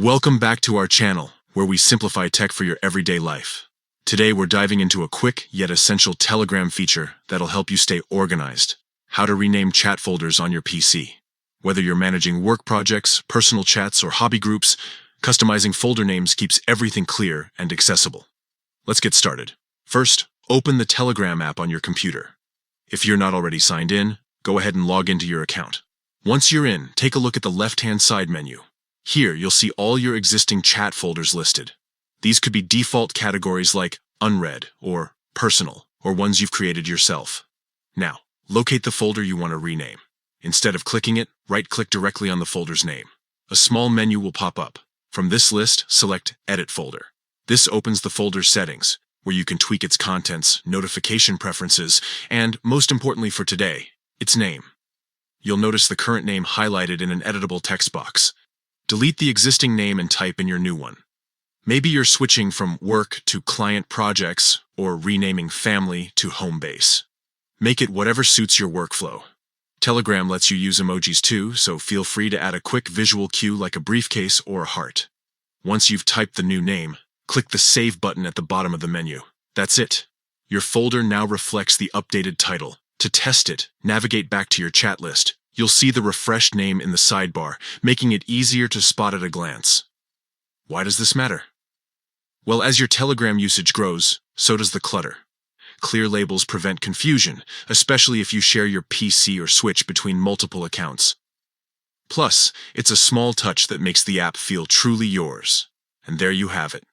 Welcome back to our channel, where we simplify tech for your everyday life. Today we're diving into a quick yet essential Telegram feature that'll help you stay organized. How to rename chat folders on your PC. Whether you're managing work projects, personal chats, or hobby groups, customizing folder names keeps everything clear and accessible. Let's get started. First, open the Telegram app on your computer. If you're not already signed in, go ahead and log into your account. Once you're in, take a look at the left-hand side menu. Here, you'll see all your existing chat folders listed. These could be default categories like unread or personal, or ones you've created yourself. Now, locate the folder you want to rename. Instead of clicking it, right-click directly on the folder's name. A small menu will pop up. From this list, select Edit Folder. This opens the folder's settings, where you can tweak its contents, notification preferences, and, most importantly for today, its name. You'll notice the current name highlighted in an editable text box. Delete the existing name and type in your new one. Maybe you're switching from work to client projects or renaming family to home base. Make it whatever suits your workflow. Telegram lets you use emojis too, so feel free to add a quick visual cue like a briefcase or a heart. Once you've typed the new name, click the Save button at the bottom of the menu. That's it. Your folder now reflects the updated title. To test it, navigate back to your chat list. You'll see the refreshed name in the sidebar, making it easier to spot at a glance. Why does this matter? Well, as your Telegram usage grows, so does the clutter. Clear labels prevent confusion, especially if you share your PC or switch between multiple accounts. Plus, it's a small touch that makes the app feel truly yours. And there you have it.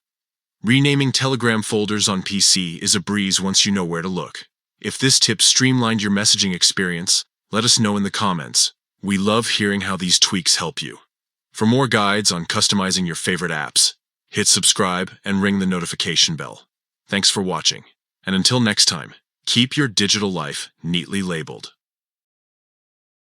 Renaming Telegram folders on PC is a breeze once you know where to look. If this tip streamlined your messaging experience, let us know in the comments. We love hearing how these tweaks help you. For more guides on customizing your favorite apps, hit subscribe and ring the notification bell. Thanks for watching. And until next time, keep your digital life neatly labeled.